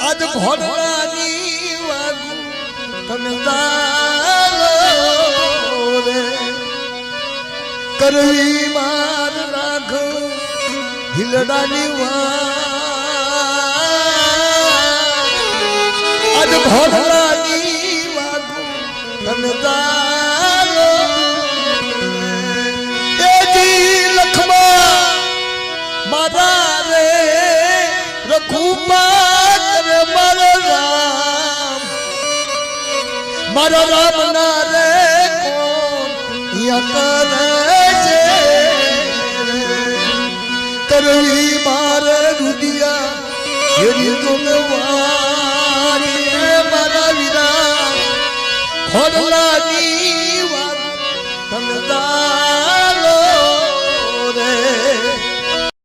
આજ ભોળાની વાગુ તને રે કરવી માર રાખ ભીલડાની આજ ભોળાની વાગુ તને મારા રે રઘુપાત રે મારા રામ ના રે કોણ કરે છે કરવી મારે રુદિયા હેરી તુમવારી મારા વિરા ખોડલાની